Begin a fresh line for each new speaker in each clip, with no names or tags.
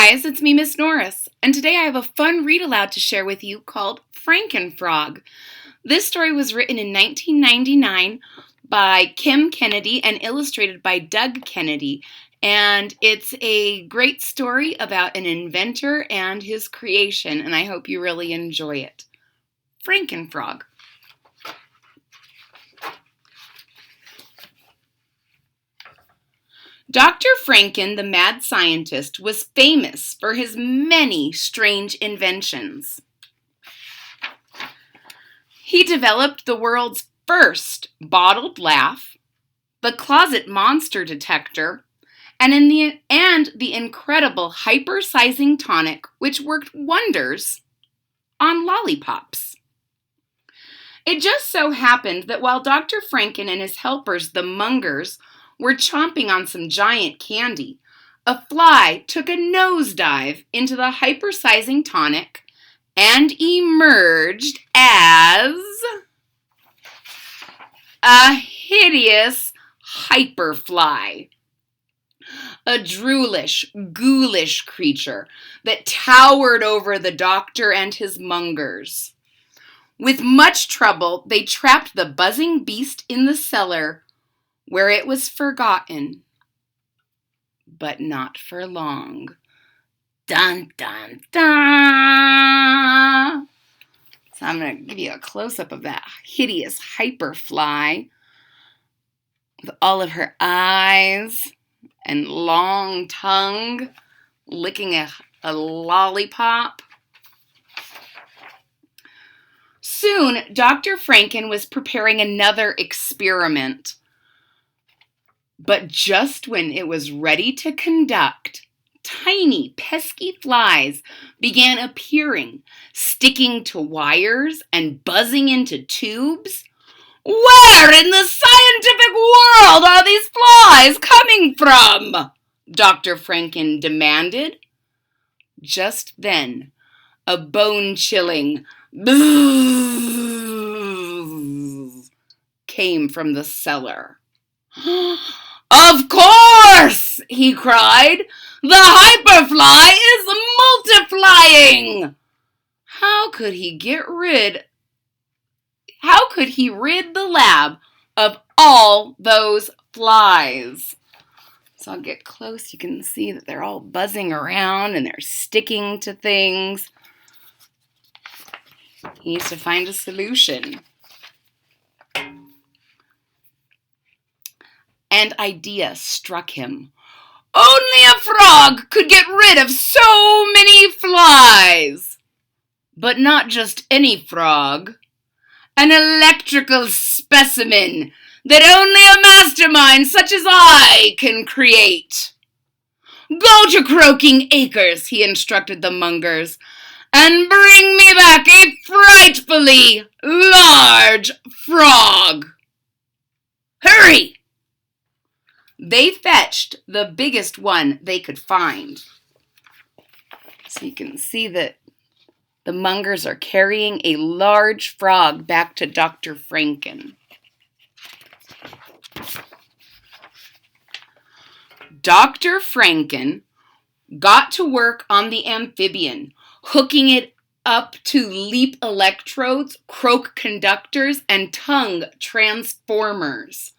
guys, it's me, Miss Norris, and today I have a fun read aloud to share with you called Frankenfrog. This story was written in 1999 by Kim Kennedy and illustrated by Doug Kennedy, and it's a great story about an inventor and his creation, and I hope you really enjoy it. Frankenfrog. Dr. Franken, the mad scientist, was famous for his many strange inventions. He developed the world's first bottled laugh, the closet monster detector, and the incredible hypersizing tonic, which worked wonders on lollipops. It just so happened that while Dr. Franken and his helpers, the Mungers, were chomping on some giant candy, a fly took a nosedive into the hypersizing tonic and emerged as a hideous hyperfly. A droolish, ghoulish creature that towered over the doctor and his Mungers. With much trouble, they trapped the buzzing beast in the cellar, where it was forgotten, but not for long. Dun, dun, dun! So I'm going to give you a close-up of that hideous hyperfly with all of her eyes and long tongue licking a lollipop. Soon, Dr. Franken was preparing another experiment. But just when it was ready to conduct, tiny, pesky flies began appearing, sticking to wires and buzzing into tubes. Where in the scientific world are these flies coming from? Dr. Franken demanded. Just then, a bone-chilling buzz came from the cellar. Of course, he cried. The hyperfly is multiplying. How could he rid the lab of all those flies? So I'll get close. You can see that they're all buzzing around and they're sticking to things. He needs to find a solution. An idea struck him. Only a frog could get rid of so many flies. But not just any frog. An electrical specimen that only a mastermind such as I can create. Go to Croaking Acres, he instructed the Mungers, and bring me back a frightfully large frog. Hurry! They fetched the biggest one they could find. So you can see that the Mungers are carrying a large frog back to Dr. Franken. Dr. Franken got to work on the amphibian, hooking it up to leap electrodes, croak conductors, and tongue transformers.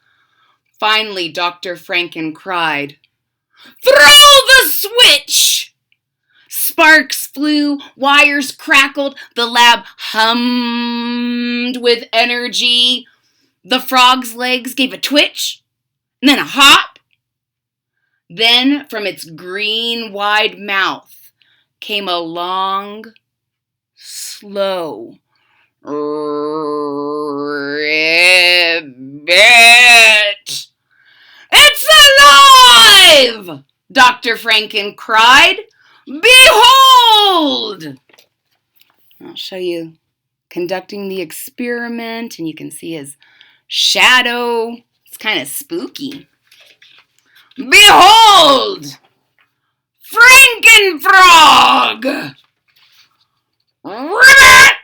Finally, Dr. Franken cried, "Throw the switch!" Sparks flew, wires crackled, the lab hummed with energy. The frog's legs gave a twitch, and then a hop. Then, from its green, wide mouth came a long, slow ribbit. It's alive! Dr. Franken cried. Behold! I'll show you conducting the experiment, and you can see his shadow. It's kind of spooky. Behold! Frankenfrog! Ribbit!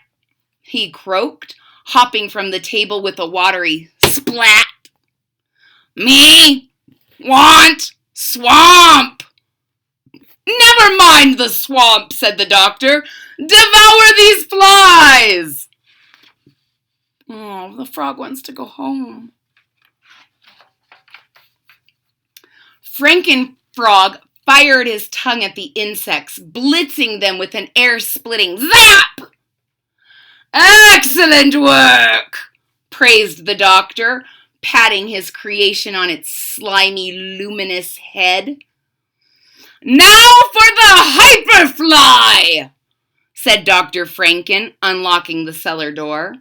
He croaked, hopping from the table with a watery splat. Me want swamp! Never mind the swamp, said the doctor. Devour these flies! Oh, the frog wants to go home. Frankenfrog fired his tongue at the insects, blitzing them with an air-splitting zap! Excellent work, praised the doctor, patting his creation on its slimy, luminous head. Now for the hyperfly, said Dr. Franken, unlocking the cellar door.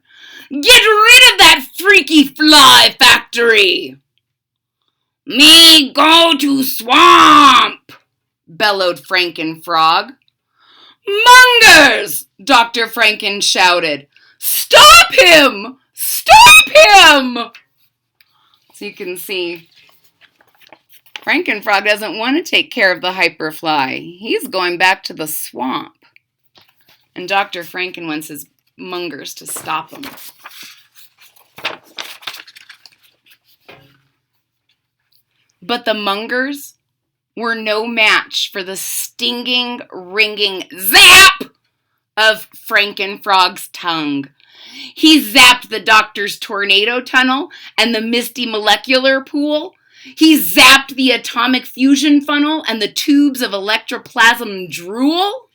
Get rid of that freaky fly factory! Me go to swamp, bellowed Frankenfrog. Mongers! Dr. Franken shouted. Stop him! Stop him! So you can see, Frankenfrog doesn't want to take care of the hyperfly. He's going back to the swamp. And Dr. Franken wants his mongers to stop him. But the mongers were no match for the stinging, ringing zap of Frankenfrog's tongue. He zapped the doctor's tornado tunnel and the misty molecular pool. He zapped the atomic fusion funnel and the tubes of electroplasm drool.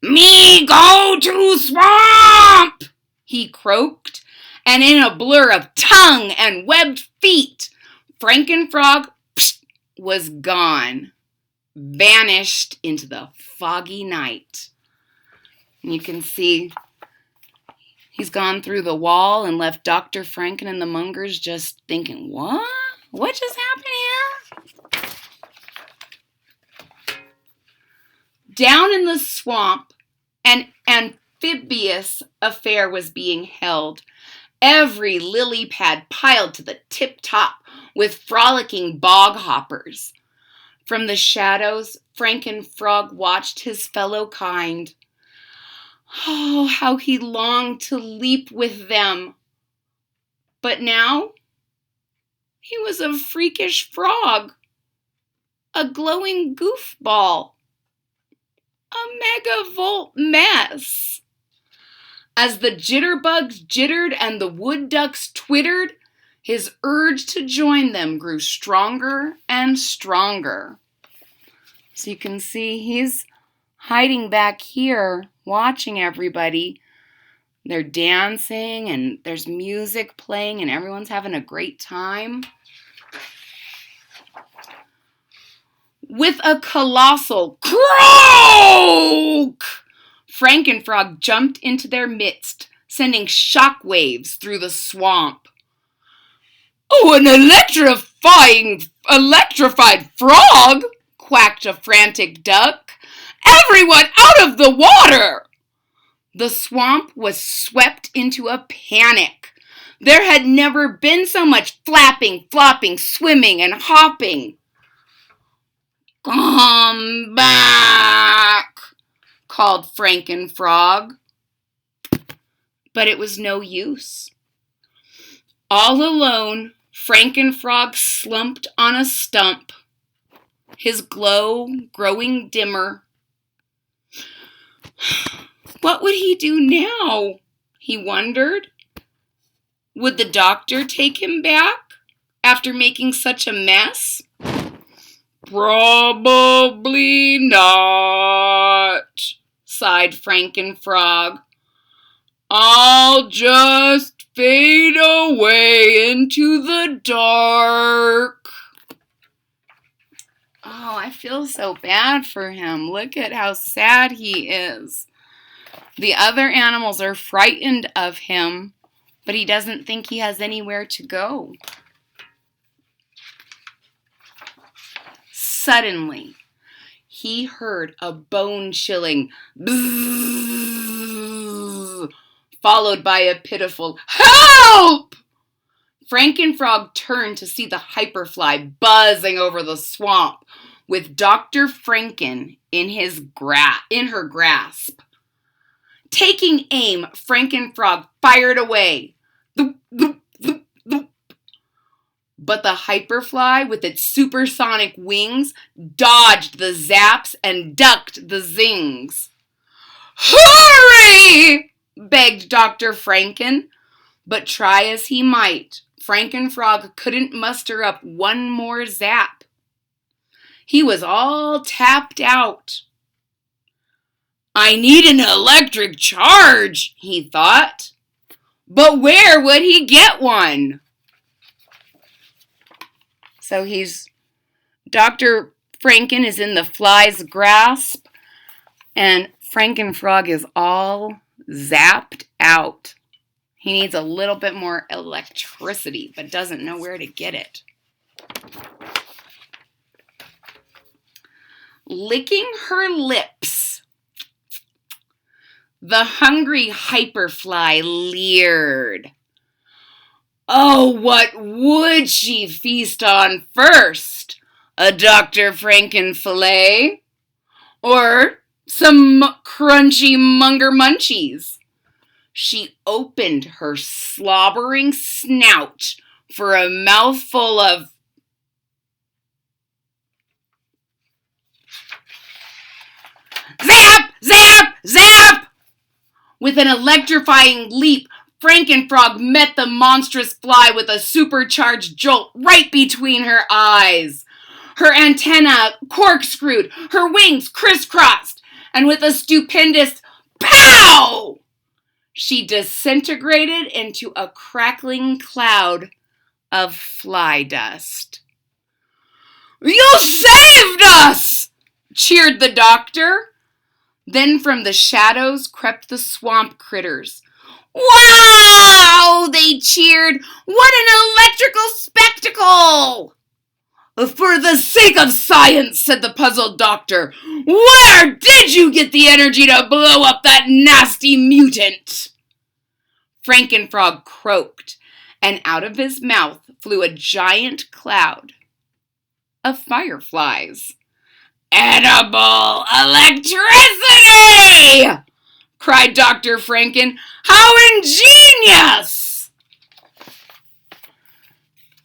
Me go to swamp, he croaked, and in a blur of tongue and webbed feet, Frankenfrog was gone, vanished into the foggy night. And you can see he's gone through the wall and left Dr. Franken and the mongers just thinking, what? What just happened here? Down in the swamp, an amphibious affair was being held. Every lily pad piled to the tip-top with frolicking bog hoppers. From the shadows, Frankenfrog watched his fellow kind. Oh, how he longed to leap with them. But now, he was a freakish frog, a glowing goofball, a megavolt mess. As the jitterbugs jittered and the wood ducks twittered, his urge to join them grew stronger and stronger. So you can see he's hiding back here, watching everybody. They're dancing and there's music playing and everyone's having a great time. With a colossal croak, Frankenfrog jumped into their midst, sending shock waves through the swamp. Oh, an electrified frog, quacked a frantic duck. Everyone out of the water! The swamp was swept into a panic. There had never been so much flapping, flopping, swimming, and hopping. Come back, called Frankenfrog. But it was no use. All alone, Frankenfrog slumped on a stump, his glow growing dimmer. What would he do now? He wondered. Would the doctor take him back after making such a mess? Probably not, sighed Frankenfrog. I'll just fade away into the dark. Oh, I feel so bad for him. Look at how sad he is. The other animals are frightened of him, but he doesn't think he has anywhere to go. Suddenly, he heard a bone-chilling bzzz, followed by a pitiful help! Frankenfrog turned to see the hyperfly buzzing over the swamp with Dr. Franken in her grasp. Taking aim, Frankenfrog fired away. Thoop, thoop, thoop, thoop. But the hyperfly, with its supersonic wings, dodged the zaps and ducked the zings. "Hurry!" begged Dr. Franken. But try as he might, Frankenfrog couldn't muster up one more zap. He was all tapped out. "I need an electric charge," he thought. But where would he get one? So Dr. Franken is in the fly's grasp, and Frankenfrog is all zapped out. He needs a little bit more electricity, but doesn't know where to get it. Licking her lips, the hungry hyperfly leered. Oh, what would she feast on first? A Dr. Franken fillet? Or some crunchy munger munchies? She opened her slobbering snout for a mouthful of zap, zap, zap! With an electrifying leap, Frankenfrog met the monstrous fly with a supercharged jolt right between her eyes. Her antenna corkscrewed, her wings crisscrossed, and with a stupendous pow! She disintegrated into a crackling cloud of fly dust. "You saved us!" cheered the doctor. Then from the shadows crept the swamp critters. "Wow!" they cheered. "What an electrical spectacle!" "For the sake of science," said the puzzled doctor, "where did you get the energy to blow up that nasty mutant?" Frankenfrog croaked, and out of his mouth flew a giant cloud of fireflies. "Edible electricity!" cried Dr. Franken. "How ingenious!"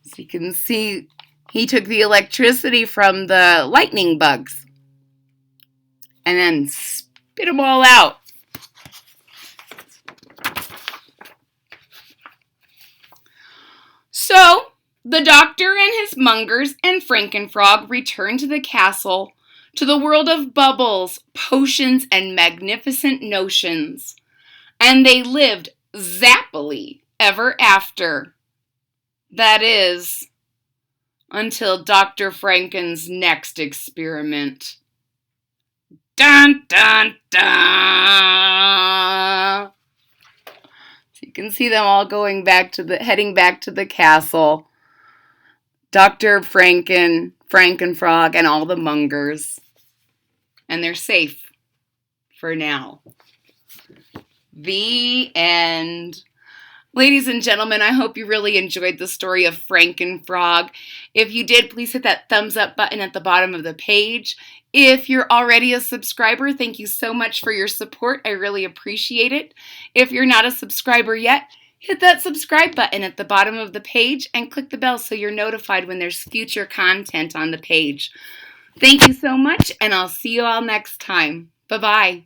So you can see he took the electricity from the lightning bugs and then spit them all out. So the doctor and his mungers and Frankenfrog returned to the castle, to the world of bubbles, potions, and magnificent notions. And they lived zappily ever after. That is, until Dr. Franken's next experiment. Dun, dun, dun! So you can see them all heading back to the castle. Dr. Franken, Frankenfrog, and all the mungers. And they're safe for now. The end. Ladies and gentlemen, I hope you really enjoyed the story of Frankenfrog. If you did, please hit that thumbs up button at the bottom of the page. If you're already a subscriber, thank you so much for your support. I really appreciate it. If you're not a subscriber yet, hit that subscribe button at the bottom of the page and click the bell so you're notified when there's future content on the page. Thank you so much, and I'll see you all next time. Bye-bye.